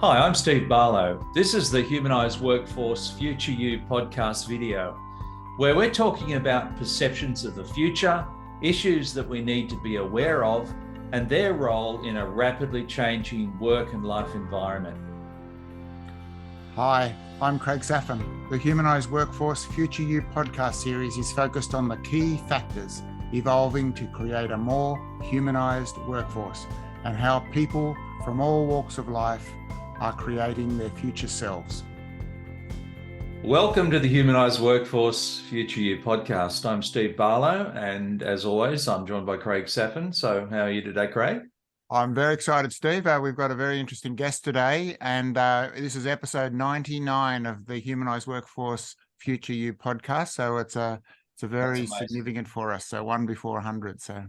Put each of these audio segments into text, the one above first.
Hi, I'm Steve Barlow. This is the Humanised Workforce Future You podcast video, where we're talking about perceptions of the future, issues that we need to be aware of, and their role in a rapidly changing work and life environment. Hi, I'm Craig Saffin. The Humanised Workforce Future You podcast series is focused on the key factors evolving to create a more humanised workforce and how people from all walks of life are creating their future selves. Welcome to the Humanised Workforce Future You podcast. I'm Steve Barlow, and as always, I'm joined by Craig Saffin. So how are you today, Craig? I'm very excited, Steve. We've got a very interesting guest today, and this is episode 99 of the Humanised Workforce Future You podcast. So it's a very significant for us. So one before 100. So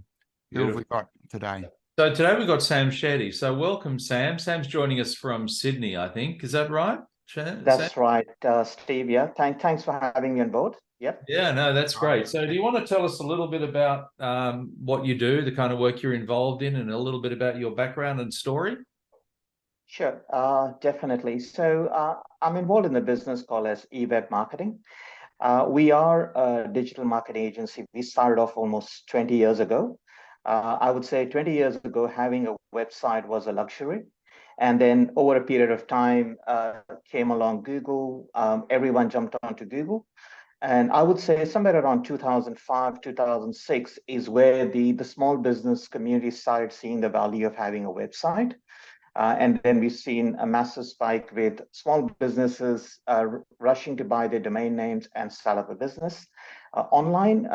who have we got today? So today we've got Sam Shetty. So welcome, Sam. Sam's joining us from Sydney, I think. Is that right? That's Sam? right, Steve. Yeah, thanks for having me on board. Yep. Yeah, no, that's great. So do you want to tell us a little bit about what you do, the kind of work you're involved in, and a little bit about your background and story? Sure, definitely. So I'm involved in a business called as eWeb Marketing. We are a digital marketing agency. We started off almost 20 years ago. I would say 20 years ago, having a website was a luxury. And then over a period of time, came along Google. Everyone jumped onto Google. And I would say somewhere around 2005, 2006 is where the small business community started seeing the value of having a website. And then we've seen a massive spike with small businesses rushing to buy their domain names and start up a business online.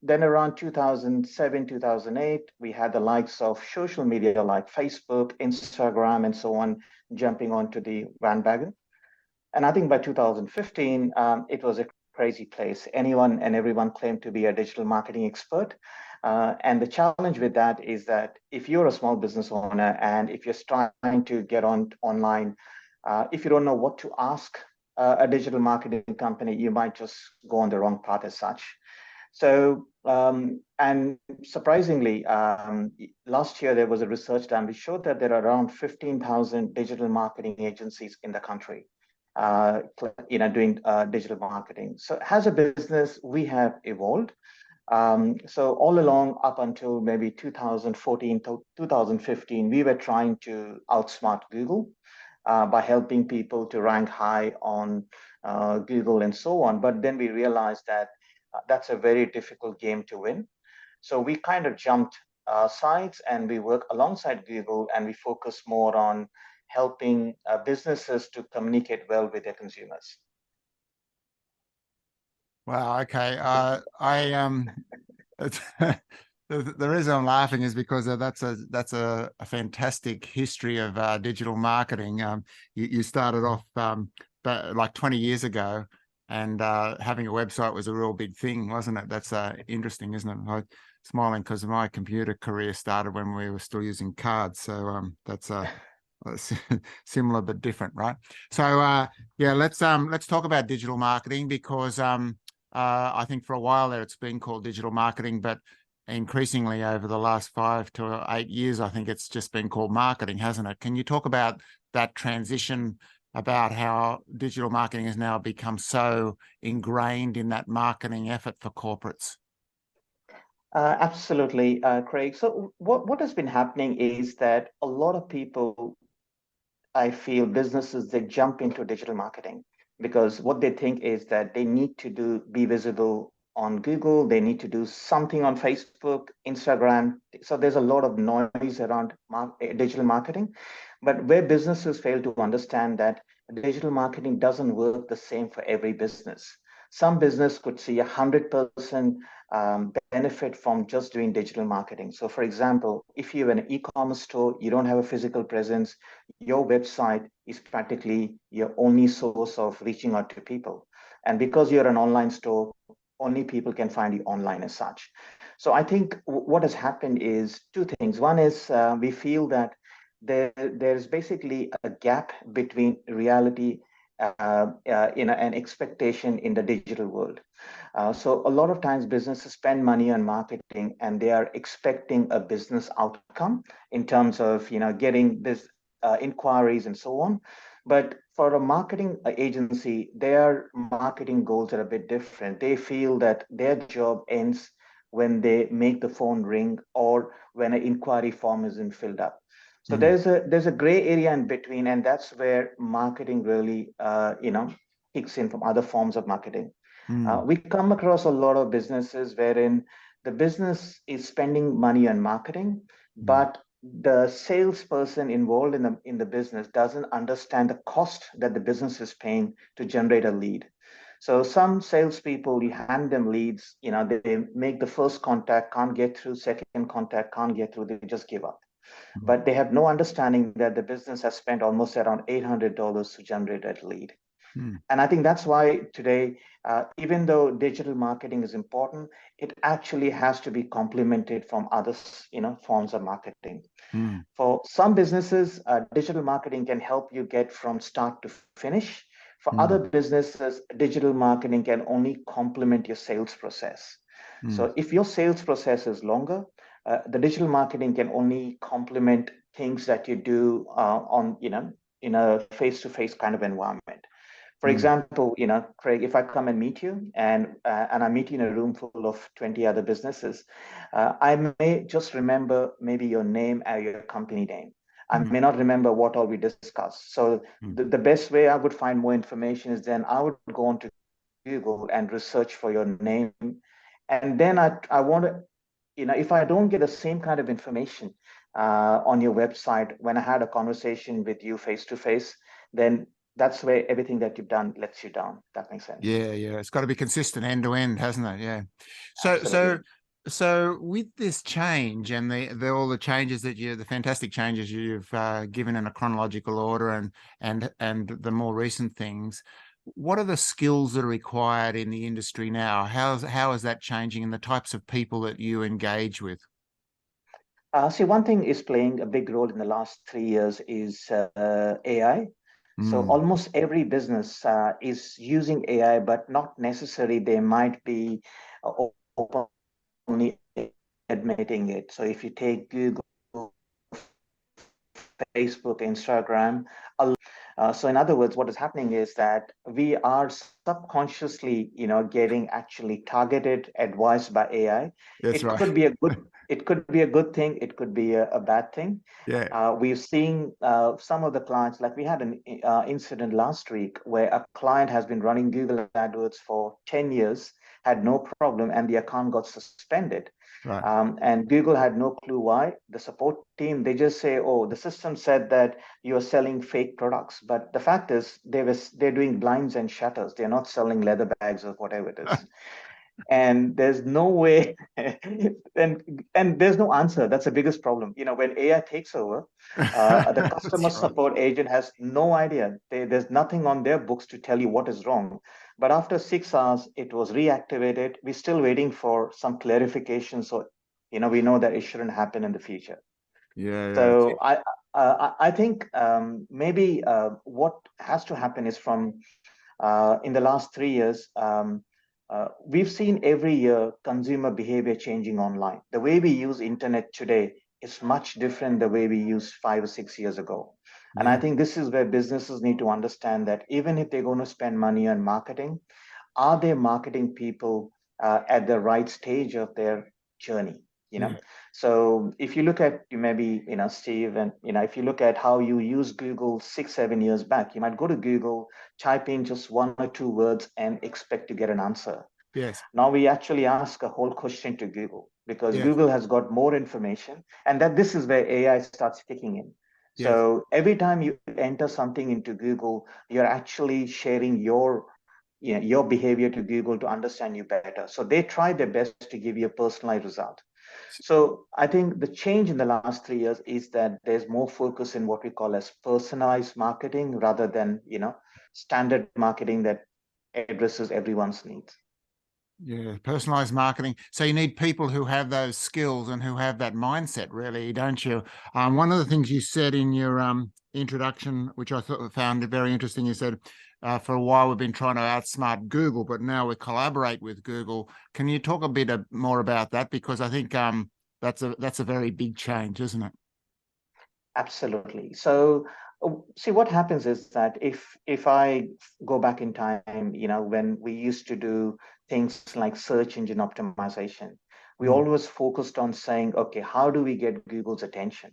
Then around 2007, 2008, we had the likes of social media like Facebook, Instagram, and so on, jumping onto the bandwagon. And I think by 2015, it was a crazy place. Anyone and everyone claimed to be a digital marketing expert. And the challenge with that is that if you're a small business owner and if you're trying to get online, if you don't know what to ask a digital marketing company, you might just go on the wrong path as such. So, and surprisingly, last year there was a research done which showed that there are around 15,000 digital marketing agencies in the country. Doing digital marketing. So as a business, we have evolved. So all along, up until maybe 2014 to 2015, we were trying to outsmart Google by helping people to rank high on Google and so on. But then we realized that that's a very difficult game to win. So we kind of jumped sides and we work alongside Google and we focus more on helping businesses to communicate well with their consumers. Wow. Okay. The reason I'm laughing is because that's a fantastic history of digital marketing. You started off like 20 years ago, and having a website was a real big thing, wasn't it? That's interesting, isn't it? I'm smiling because my computer career started when we were still using cards, so that's similar but different, right? So yeah, let's talk about digital marketing because I think for a while there it's been called digital marketing, but increasingly over the last 5 to 8 years, I think it's just been called marketing, hasn't it? Can you talk about that transition, about how digital marketing has now become so ingrained in that marketing effort for corporates? Absolutely, Craig. So what has been happening is that a lot of people, I feel businesses, they jump into digital marketing because what they think is that they need to be visible on Google, they need to do something on Facebook, Instagram. So there's a lot of noise around digital marketing. But where businesses fail to understand that digital marketing doesn't work the same for every business. Some business could see 100% benefit from just doing digital marketing. So for example, if you have an e-commerce store, you don't have a physical presence, your website is practically your only source of reaching out to people. And because you're an online store, only people can find you online as such. So I think what has happened is two things. One is we feel that there's basically a gap between reality and expectation in the digital world. So a lot of times businesses spend money on marketing and they are expecting a business outcome in terms of getting this inquiries and so on. But for a marketing agency, their marketing goals are a bit different. They feel that their job ends when they make the phone ring or when an inquiry form isn't filled up. So there's a gray area in between, and that's where marketing really kicks in from other forms of marketing. We come across a lot of businesses wherein the business is spending money on marketing, but the salesperson involved in the business doesn't understand the cost that the business is paying to generate a lead. So some salespeople, you hand them leads, they make the first contact, can't get through, second contact, can't get through, they just give up. But they have no understanding that the business has spent almost around $800 to generate that lead. And I think that's why today, even though digital marketing is important, it actually has to be complemented from other, forms of marketing. For some businesses, digital marketing can help you get from start to finish. For other businesses, digital marketing can only complement your sales process. So if your sales process is longer, the digital marketing can only complement things that you do in a face-to-face kind of environment. For example, Craig, if I come and meet you and I meet you in a room full of 20 other businesses, I may just remember maybe your name or your company name. I may not remember what all we discussed. So the best way I would find more information is then I would go on to Google and research for your name. And then I want to, if I don't get the same kind of information on your website when I had a conversation with you face to face, then that's where everything that you've done lets you down. That makes sense. Yeah. It's got to be consistent end to end, hasn't it? Yeah. Absolutely. So with this change and all the changes the fantastic changes you've given in a chronological order and the more recent things, what are the skills that are required in the industry now? How is that changing in the types of people that you engage with? See, one thing is playing a big role in the last 3 years is AI. So almost every business is using AI, but not necessarily they might be openly admitting it. So if you take Google, Facebook, Instagram, so in other words, what is happening is that we are subconsciously, getting actually targeted advice by AI. That's right. It could be a good thing. It could be a bad thing. Yeah. We've seen some of the clients, like we had an incident last week where a client has been running Google AdWords for 10 years, had no problem, and the account got suspended. Right. And Google had no clue why. The support team, they just say, oh, the system said that you're selling fake products. But the fact is they're doing blinds and shutters. They're not selling leather bags or whatever it is. And there's no way, and there's no answer. That's the biggest problem. When AI takes over, the customer support agent has no idea. There's nothing on their books to tell you what is wrong. But after 6 hours, it was reactivated. We're still waiting for some clarification. So, we know that it shouldn't happen in the future. Yeah. So I think maybe what has to happen is from in the last 3 years, we've seen every year consumer behavior changing online. The way we use internet today is much different the way we used 5 or 6 years ago. And I think this is where businesses need to understand that even if they're going to spend money on marketing, are they marketing people at the right stage of their journey? So if you look at maybe Steve, and if you look at how you use Google 6-7 years back, you might go to Google, type in just 1 or 2 words and expect to get an answer. Yes. Now we actually ask a whole question to Google because Google has got more information, and that this is where AI starts kicking in. So every time you enter something into Google, you're actually sharing your behavior to Google to understand you better. So they try their best to give you a personalized result. So I think the change in the last 3 years is that there's more focus in what we call as personalized marketing rather than, standard marketing that addresses everyone's needs. Yeah, personalized marketing. So you need people who have those skills and who have that mindset, really, don't you? One of the things you said in your introduction, which I found very interesting, you said, for a while we've been trying to outsmart Google, but now we collaborate with Google. Can you talk a bit more about that? Because I think that's a very big change, isn't it? Absolutely. So, see, what happens is that if I go back in time, when we used to do things like search engine optimization, we Mm, always focused on saying, okay, how do we get Google's attention?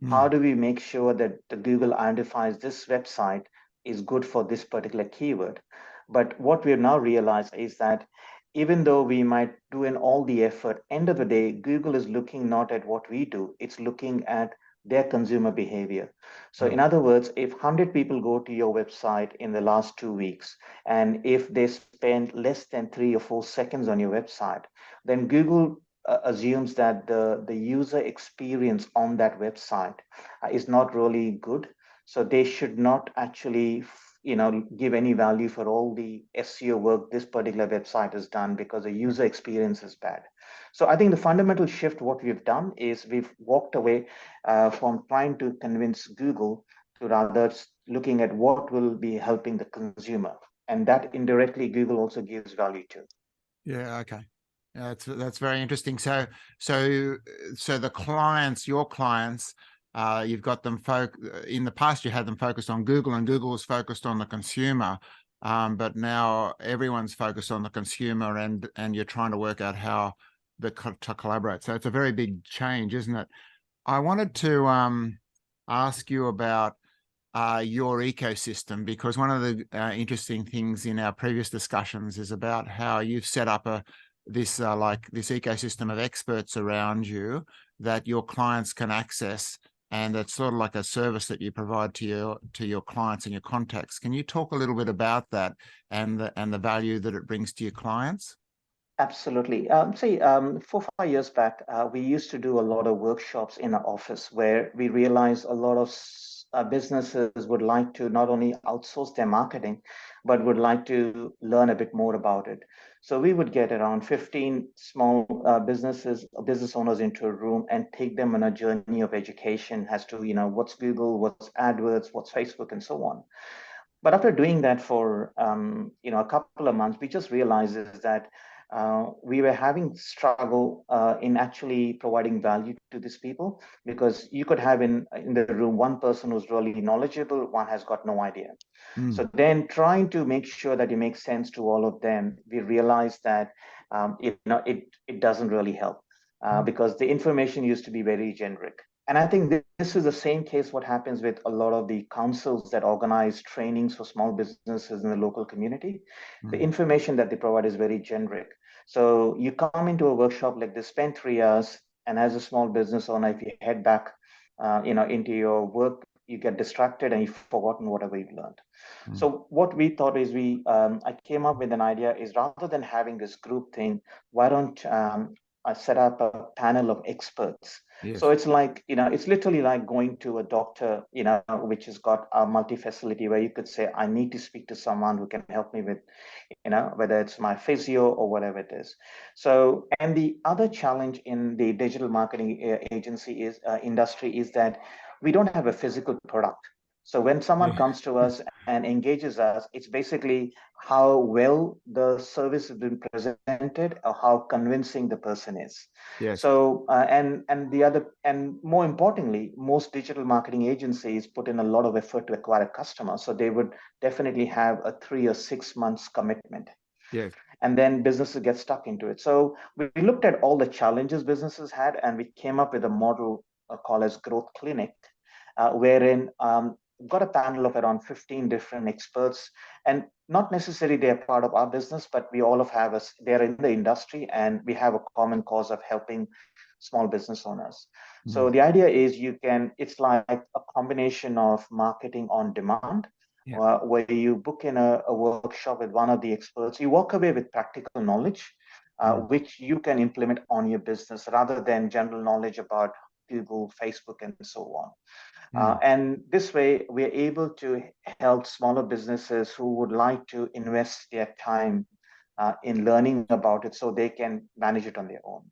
How mm, do we make sure that the Google identifies this website is good for this particular keyword? But what we have now realized is that even though we might do in all the effort, end of the day, Google is looking not at what we do, it's looking at their consumer behavior. So, mm, in other words, if 100 people go to your website in the last 2 weeks, and if they spend less than 3 or 4 seconds on your website, then Google assumes that the user experience on that website is not really good. So they should not actually, give any value for all the SEO work this particular website has done because the user experience is bad. So I think the fundamental shift, what we've done is we've walked away from trying to convince Google to rather looking at what will be helping the consumer. And that indirectly Google also gives value to. yeah, okay. Yeah, that's very interesting. So the clients, your clients, you've got them in the past you had them focused on Google, and Google was focused on the consumer. But now everyone's focused on the consumer, and you're trying to work out how to collaborate. So it's a very big change, isn't it? I wanted to ask you about your ecosystem, because one of the interesting things in our previous discussions is about how you've set up this ecosystem of experts around you that your clients can access, and it's sort of like a service that you provide to your clients and your contacts. Can you talk a little bit about that and the value that it brings to your clients? Absolutely. See, 4 or 5 years back, we used to do a lot of workshops in our office where we realized a lot of businesses would like to not only outsource their marketing, but would like to learn a bit more about it. So we would get around 15 small business owners into a room and take them on a journey of education as to, what's Google, what's AdWords, what's Facebook, and so on. But after doing that for a couple of months, we just realized is that we were having struggle in actually providing value to these people, because you could have in the room one person who's really knowledgeable, one has got no idea. Mm, So then trying to make sure that it makes sense to all of them, we realized that it doesn't really help mm, because the information used to be very generic. And I think this is the same case what happens with a lot of the councils that organize trainings for small businesses in the local community. The mm, information that they provide is very generic. So you come into a workshop like this, spend 3 hours, and as a small business owner, if you head back, into your work, you get distracted and you've forgotten whatever you've learned. mm. So what we thought is I came up with an idea is rather than having this group thing, why don't I set up a panel of experts? So Yes. it's like, it's literally like going to a doctor, which has got a multi-facility where you could say, I need to speak to someone who can help me with, whether it's my physio or whatever it is. So, and the other challenge in the digital marketing agency industry is that we don't have a physical product. So when someone Yeah. comes to us and engages us, it's basically how well the service has been presented or how convincing the person is. Yes. So and more importantly, most digital marketing agencies put in a lot of effort to acquire a customer. So they would definitely have a 3 or 6 months commitment, Yes. and then businesses get stuck into it. So we looked at all the challenges businesses had, and we came up with a model called as Growth Clinic, wherein got a panel of around 15 different experts, and not necessarily they're part of our business, but we all have us. They're in the industry, and we have a common cause of helping small business owners. So Mm, the idea is it's like a combination of marketing on demand, yeah. where you book in a workshop with one of the experts. You walk away with practical knowledge, Mm, which you can implement on your business rather than general knowledge about Google, Facebook, and so on. mm. And this way, we're able to help smaller businesses who would like to invest their time in learning about it so they can manage it on their own.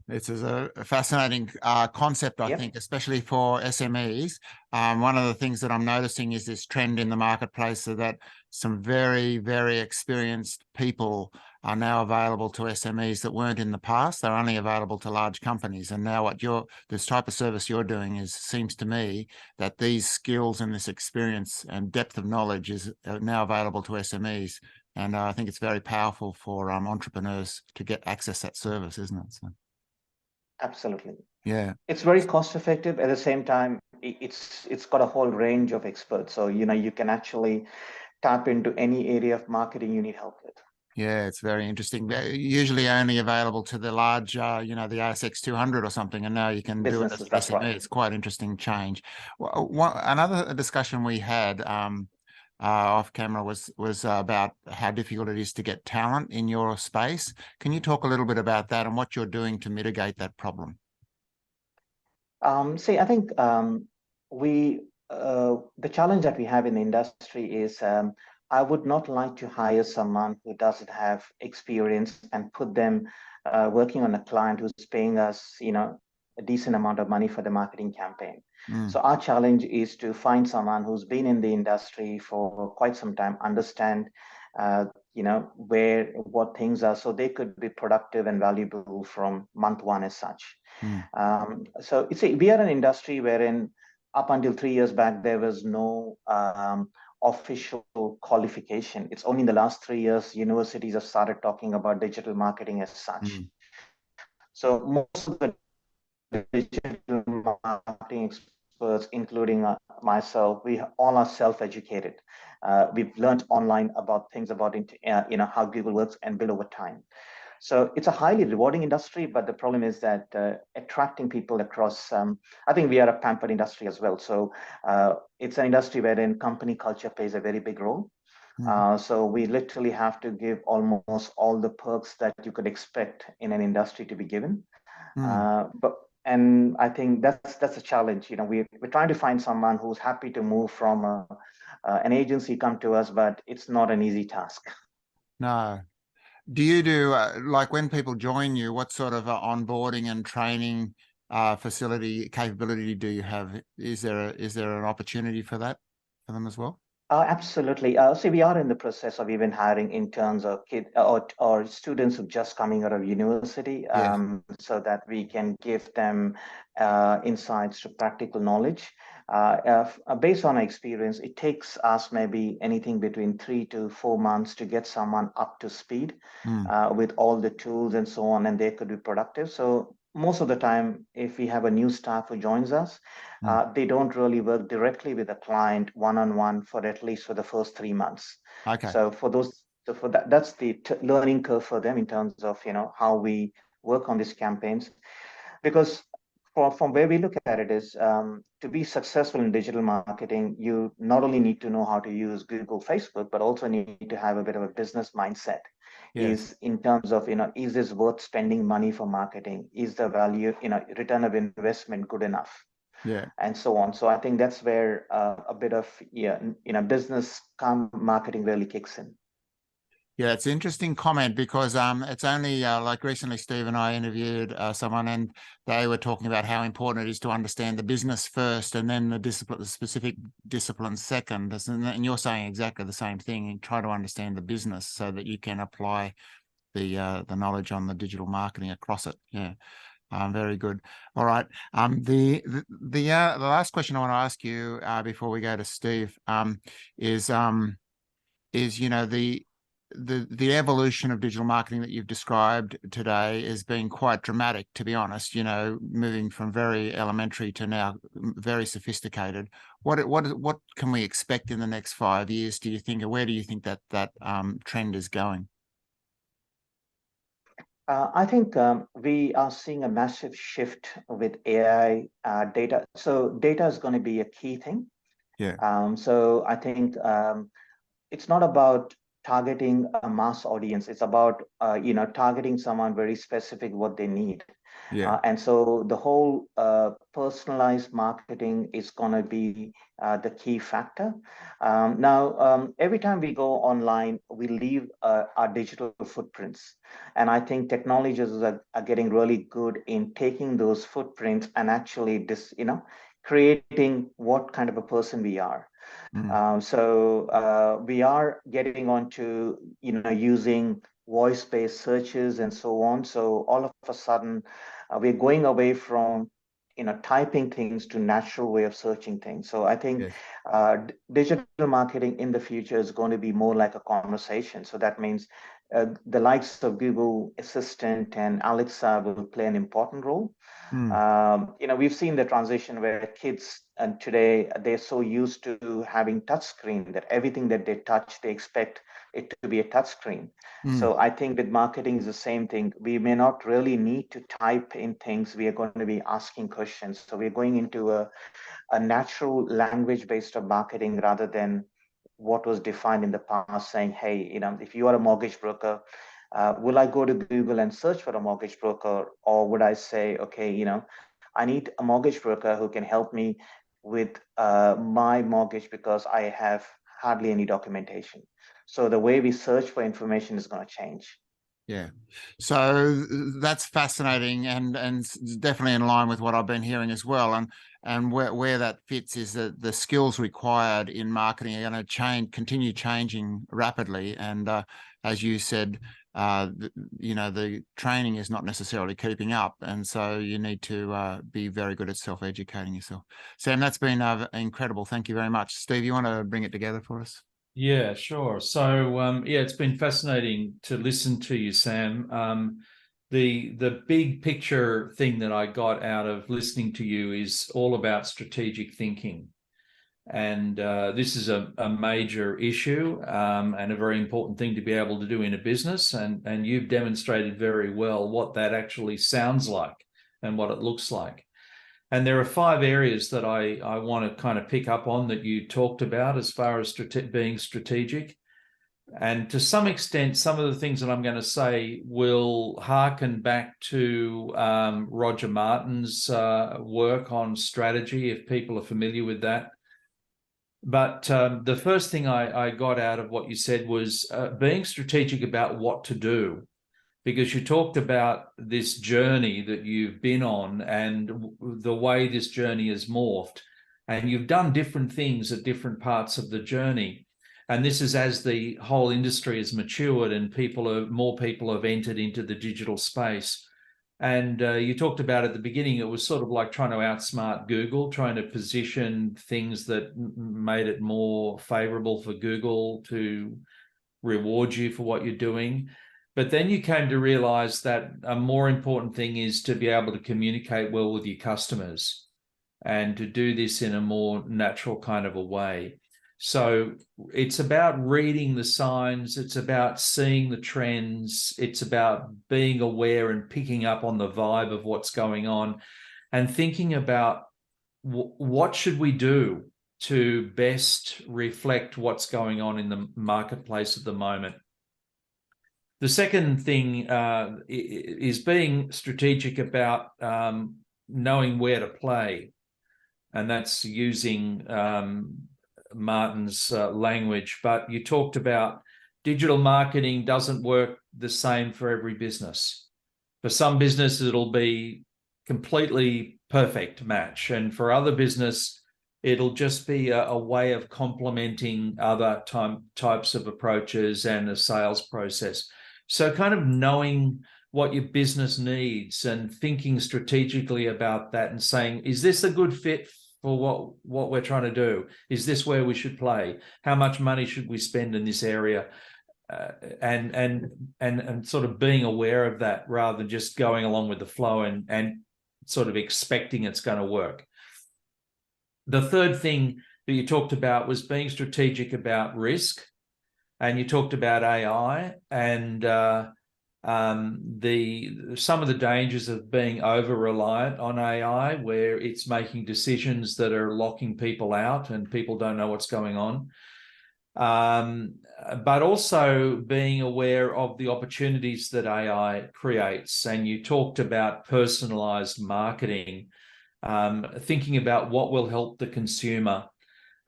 It's a fascinating concept, I Yep. think, especially for SMEs. One of the things that I'm noticing is this trend in the marketplace, so that some very, very experienced people are now available to SMEs that weren't in the past. They're only available to large companies. And now this type of service you're doing seems to me that these skills and this experience and depth of knowledge is now available to SMEs. And I think it's very powerful for entrepreneurs to get access to that service, isn't it? So, Absolutely. yeah. It's very cost effective. At the same time, it's got a whole range of experts. So, you can actually tap into any area of marketing you need help with. Yeah, it's very interesting. They're usually only available to the large, the ASX 200 or something, and now you can do it as Businesses, an that's SME. right. It's quite interesting change. Another discussion we had off camera was about how difficult it is to get talent in your space. Can you talk a little bit about that and what you're doing to mitigate that problem? See, I think the challenge that we have in the industry is I would not like to hire someone who doesn't have experience and put them working on a client who's paying us, a decent amount of money for the marketing campaign. Mm, So our challenge is to find someone who's been in the industry for quite some time, understand, what things are, so they could be productive and valuable from month one as such. mm, So we are an industry wherein up until 3 years back, there was no official qualification. It's only in the last 3 years, universities have started talking about digital marketing as such. mm, So most of the digital marketing experts, including myself, we all are self-educated. We've learned online about things about how Google works and build over time. So it's a highly rewarding industry, but the problem is that attracting people across, I think we are a pampered industry as well. So it's an industry wherein company culture plays a very big role. mm, So we literally have to give almost all the perks that you could expect in an industry to be given. mm. And I think that's a challenge. We're trying to find someone who's happy to move from an agency come to us, but it's not an easy task. No. Do you do like when people join you, what sort of onboarding and training facility capability do you have? Is there an opportunity for that for them as well? Absolutely. So we are in the process of even hiring interns or or students who just coming out of university, Yes. so that we can give them insights to practical knowledge. Based on our experience, it takes us maybe anything between 3 to 4 months to get someone up to speed Mm, with all the tools and so on, and they could be productive. So most of the time, if we have a new staff who joins us, mm. they don't really work directly with the client one-on-one for at least for the first 3 months. Okay. So for that, that's the learning curve for them in terms of how we work on these campaigns. Because from where we look at it is, to be successful in digital marketing, you not only need to know how to use Google, Facebook, but also need to have a bit of a business mindset. Yes. Is in terms of, is this worth spending money for marketing? Is the value, return of investment good enough? Yeah. And so on. So I think that's where a bit of business marketing really kicks in. Yeah, it's an interesting comment because it's only like recently Steve and I interviewed someone and they were talking about how important it is to understand the business first and then the specific discipline second. And you're saying exactly the same thing, and try to understand the business so that you can apply the knowledge on the digital marketing across it. Yeah. Very good. All right. The last question I want to ask you before we go to Steve is the evolution of digital marketing that you've described today has been quite dramatic, to be honest, moving from very elementary to now very sophisticated. What can we expect in the next 5 years, do you think, or where do you think that trend is going? I think we are seeing a massive shift with AI data. So data is going to be a key thing. Yeah. So I think it's not about targeting a mass audience. It's about targeting someone very specific what they need. Yeah. And so the whole personalized marketing is going to be the key factor. Now, every time we go online, we leave our digital footprints. And I think technologists are getting really good in taking those footprints and actually creating what kind of a person we are. So we are getting onto, using voice-based searches and so on. So all of a sudden, we're going away from, typing things to natural way of searching things. So I think Yes. digital marketing in the future is going to be more like a conversation. So that means the likes of Google Assistant and Alexa will play an important role. We've seen the transition where kids and today they're so used to having touch screen that everything that they touch, they expect it to be a touch screen. So I think with marketing is the same thing. We may not really need to type in things. We are going to be asking questions. So we're going into a natural language based of marketing rather than what was defined in the past saying, hey, if you are a mortgage broker, will I go to Google and search for a mortgage broker? Or would I say, okay, I need a mortgage broker who can help me with my mortgage because I have hardly any documentation. So the way we search for information is going to change. Yeah. So that's fascinating and definitely in line with what I've been hearing as well. And where that fits is that the skills required in marketing are going to continue changing rapidly. And as you said, the training is not necessarily keeping up. And so you need to be very good at self-educating yourself. Sam, that's been incredible. Thank you very much. Steve, you want to bring it together for us? Yeah, sure. So, it's been fascinating to listen to you, Sam. The big picture thing that I got out of listening to you is all about strategic thinking. And this is a major issue and a very important thing to be able to do in a business. And you've demonstrated very well what that actually sounds like and what it looks like. And there are 5 areas that I want to kind of pick up on that you talked about as far as being strategic. And to some extent, some of the things that I'm going to say will harken back to Roger Martin's work on strategy, if people are familiar with that. But the first thing I got out of what you said was being strategic about what to do. Because you talked about this journey that you've been on and the way this journey has morphed. And you've done different things at different parts of the journey. And this is as the whole industry has matured and more people have entered into the digital space. And you talked about at the beginning, it was sort of like trying to outsmart Google, trying to position things that made it more favorable for Google to reward you for what you're doing. But then you came to realize that a more important thing is to be able to communicate well with your customers and to do this in a more natural kind of a way. So it's about reading the signs. It's about seeing the trends. It's about being aware and picking up on the vibe of what's going on and thinking about what should we do to best reflect what's going on in the marketplace at the moment. The second thing is being strategic about knowing where to play. And that's using Martin's language. But you talked about digital marketing doesn't work the same for every business. For some businesses, it'll be completely perfect match. And for other business, it'll just be a way of complementing other types of approaches and a sales process. So kind of knowing what your business needs and thinking strategically about that and saying, is this a good fit for what we're trying to do? Is this where we should play? How much money should we spend in this area? And sort of being aware of that rather than just going along with the flow and sort of expecting it's going to work. The third thing that you talked about was being strategic about risk. And you talked about AI and some of the dangers of being over-reliant on AI, where it's making decisions that are locking people out and people don't know what's going on. but also being aware of the opportunities that AI creates. And you talked about personalized marketing, thinking about what will help the consumer.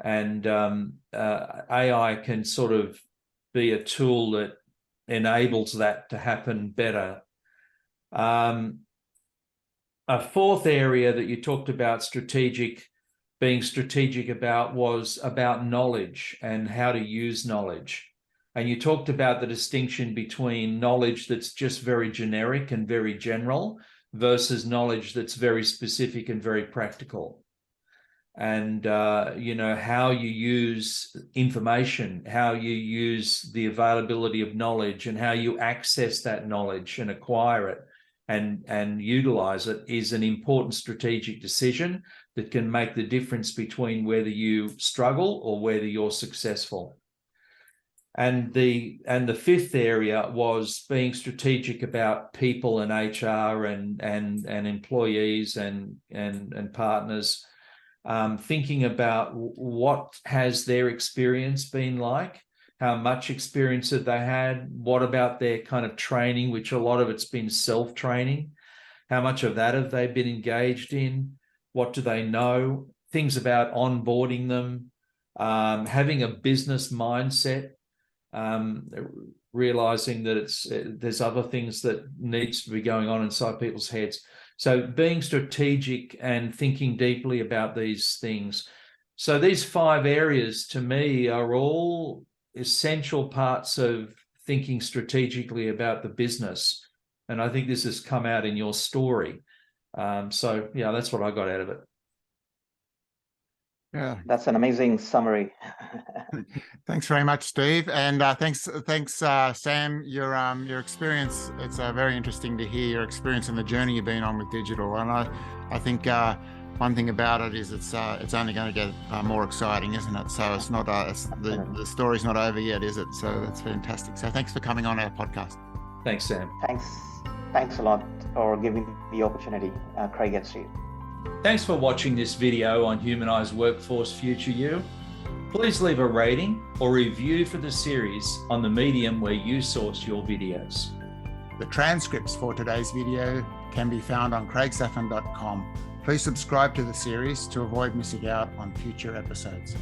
And AI can sort of be a tool that enables that to happen better. A fourth area that you talked about being strategic about was about knowledge and how to use knowledge. And you talked about the distinction between knowledge that's just very generic and very general versus knowledge that's very specific and very practical. And, how you use information, how you use the availability of knowledge and how you access that knowledge and acquire it and utilize it is an important strategic decision that can make the difference between whether you struggle or whether you're successful. And the fifth area was being strategic about people and HR and employees and partners, thinking about what has their experience been like, how much experience have they had, what about their kind of training, which a lot of it's been self-training, how much of that have they been engaged in, what do they know, things about onboarding them, having a business mindset, realizing that there's other things that needs to be going on inside people's heads. So being strategic and thinking deeply about these things. So these 5 areas to me are all essential parts of thinking strategically about the business. And I think this has come out in your story. So yeah, that's what I got out of it. Yeah, that's an amazing summary. Thanks very much, Steve, and thanks, Sam. Your experience. It's very interesting to hear your experience and the journey you've been on with digital. And I think one thing about it is it's only going to get more exciting, isn't it? So it's not the story's not over yet, is it? So that's fantastic. So thanks for coming on our podcast. Thanks, Sam. Thanks a lot for giving the opportunity, Craig and Steve. Thanks for watching this video on Humanised Workforce Future You. Please leave a rating or review for the series on the medium where you source your videos. The transcripts for today's video can be found on craigsaffin.com. Please subscribe to the series to avoid missing out on future episodes.